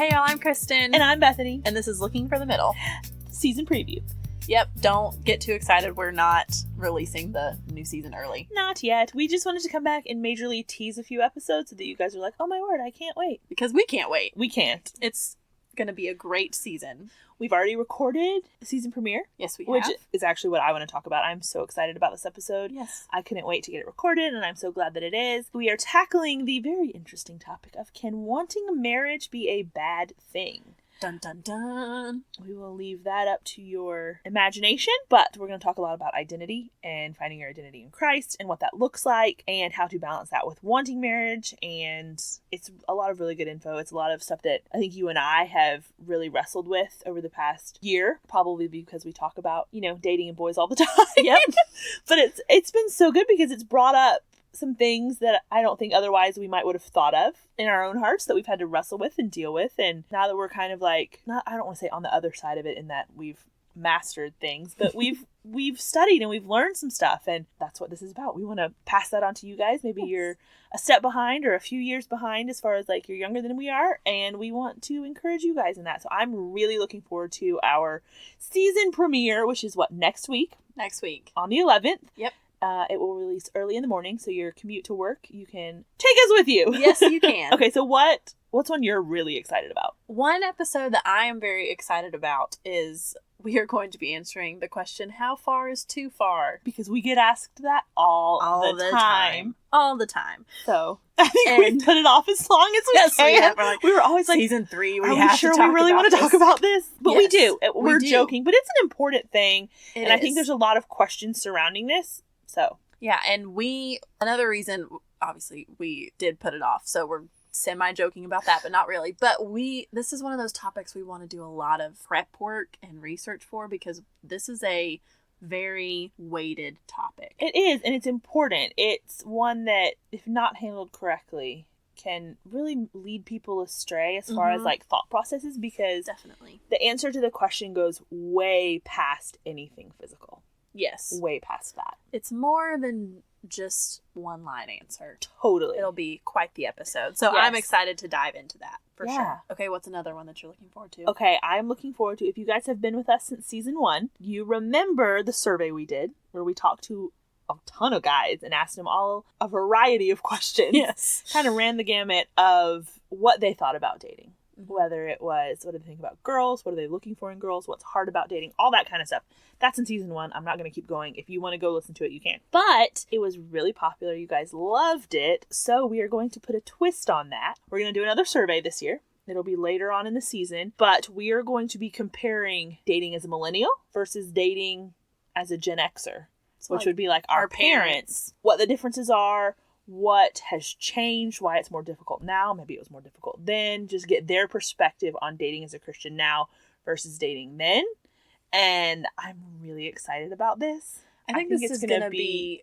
Hey y'all, I'm Kristen. And I'm Bethany. And this is Looking for the Middle. Season preview. Yep, don't get too excited. We're not releasing the new season early. Not yet. We just wanted to come back and majorly tease a few episodes so that you guys are like, oh my word, I can't wait. Because we can't wait. We can't. It's going to be a great season. We've already recorded the season premiere. Yes, we which have. Which is actually what I want to talk about. I'm so excited about this episode. Yes. I couldn't wait to get it recorded, and I'm so glad that it is. We are tackling the very interesting topic of, can wanting a marriage be a bad thing? Dun, dun, dun. We will leave that up to your imagination, but we're going to talk a lot about identity and finding your identity in Christ and what that looks like and how to balance that with wanting marriage. And it's a lot of really good info. It's a lot of stuff that I think you and I have really wrestled with over the past year, probably because we talk about, dating and boys all the time. Yep. But it's been so good because it's brought up some things that I don't think otherwise we would have thought of in our own hearts that we've had to wrestle with and deal with. And now that we're kind of I don't want to say on the other side of it in that we've mastered things, but we've studied and we've learned some stuff, and that's what this is about. We want to pass that on to you guys. Maybe you're a step behind or a few years behind as far as you're younger than we are, and we want to encourage you guys in that. So I'm really looking forward to our season premiere, which is next week? Next week. On the 11th. Yep. It will release early in the morning, so your commute to work, you can take us with you. Yes, you can. Okay, so what's one you're really excited about? One episode that I am very excited about is we are going to be answering the question, how far is too far? Because we get asked that all the time. All the time. So I think we put it off as long as we can. We have. We were always season 3, are we sure we really want to talk about this? But yes, we do. We're do. joking, but it's an important thing. It and I is. think there's a lot of questions surrounding this. So yeah, and another reason, obviously, we did put it off, so we're semi-joking about that, but not really. But this is one of those topics we want to do a lot of prep work and research for, because this is a very weighted topic. It is, and it's important. It's one that, if not handled correctly, can really lead people astray as far as thought processes, because definitely the answer to the question goes way past anything physical. Yes. Way past that. It's more than just one line answer. Totally. It'll be quite the episode. So yes. I'm excited to dive into that for yeah. sure. Okay, what's another one that you're looking forward to? Okay, I'm looking forward to, if you guys have been with us since season 1, you remember the survey we did where we talked to a ton of guys and asked them all a variety of questions. Yes. Kind of ran the gamut of what they thought about dating. Whether it was, what do they think about girls? What are they looking for in girls? What's hard about dating? All that kind of stuff. That's in season 1. I'm not going to keep going. If you want to go listen to it, you can. But it was really popular. You guys loved it. So we are going to put a twist on that. We're going to do another survey this year. It'll be later on in the season. But we are going to be comparing dating as a millennial versus dating as a Gen Xer. Which would be our parents. What the differences are. What has changed, why it's more difficult now, maybe it was more difficult then, just get their perspective on dating as a Christian now versus dating then. And I'm really excited about this. I think this is going to be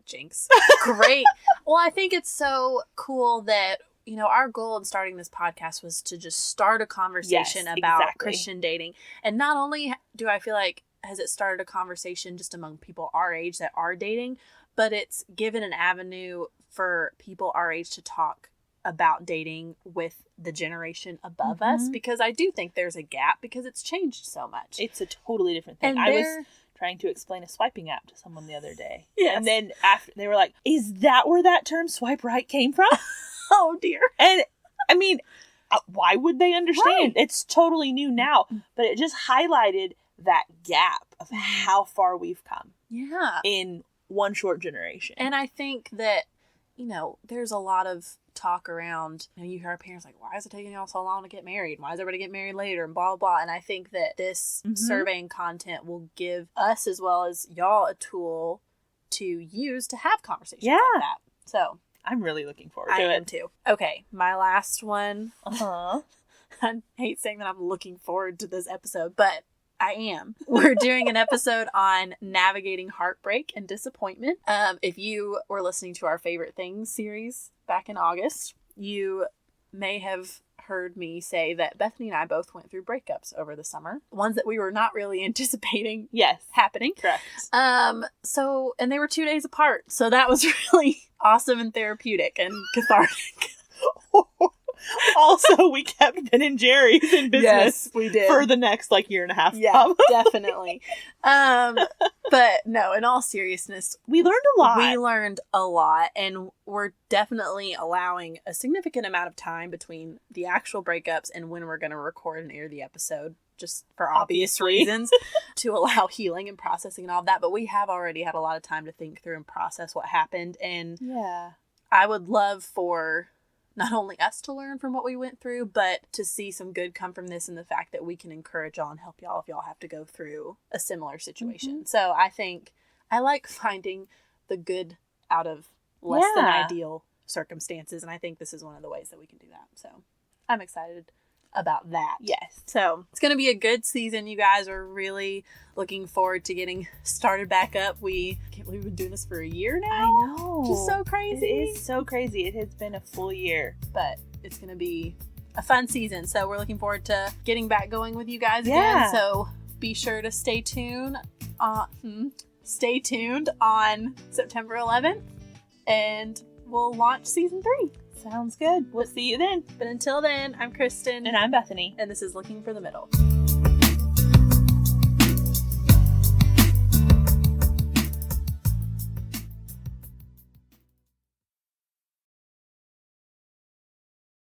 jinx. Great. Well, I think it's so cool that, our goal in starting this podcast was to just start a conversation about Christian dating. And not only do I feel like has it started a conversation just among people our age that are dating, but it's given an avenue for people our age to talk about dating with the generation above us, because I do think there's a gap because it's changed so much. It's a totally different thing. And I was trying to explain a swiping app to someone the other day. Yes. And then after they were like, is that where that term swipe right came from? Oh dear. And I mean, why would they understand? Right. It's totally new now, but it just highlighted that gap of how far we've come. Yeah. In one short generation. And I think that, there's a lot of talk around, you hear our parents why is it taking y'all so long to get married? Why is everybody getting married later? And blah, blah, blah. And I think that this survey and content will give us as well as y'all a tool to use to have conversations like that. So I'm really looking forward to it. I am too. Okay, my last one. Uh-huh. I hate saying that I'm looking forward to this episode, but I am. We're doing an episode on navigating heartbreak and disappointment. If you were listening to our Favorite Things series back in August, you may have heard me say that Bethany and I both went through breakups over the summer. Ones that we were not really anticipating happening. Correct. And they were 2 days apart. So that was really awesome and therapeutic and cathartic. Also, we kept Ben and Jerry's in business. Yes, we did. For the next, year and a half. Yeah, definitely. But no, in all seriousness, we learned a lot. And we're definitely allowing a significant amount of time between the actual breakups and when we're going to record and air the episode, just for obvious reasons, to allow healing and processing and all of that. But we have already had a lot of time to think through and process what happened. And yeah, I would love for not only us to learn from what we went through, but to see some good come from this and the fact that we can encourage y'all and help y'all if y'all have to go through a similar situation. Mm-hmm. So I think I like finding the good out of less than ideal circumstances. And I think this is one of the ways that we can do that. So I'm excited about that. Yes. So it's going to be a good season, you guys. Are really looking forward to getting started back up. We can't believe we've been doing this for a year now. I know. Just so crazy. It is so crazy. It has been a full year. But it's going to be a fun season. So we're looking forward to getting back going with you guys again. So be sure to stay tuned. Stay tuned on September 11th. And we'll launch season 3. Sounds good. We'll see you then. But until then, I'm Kristen. And I'm Bethany. And this is Looking for the Middle.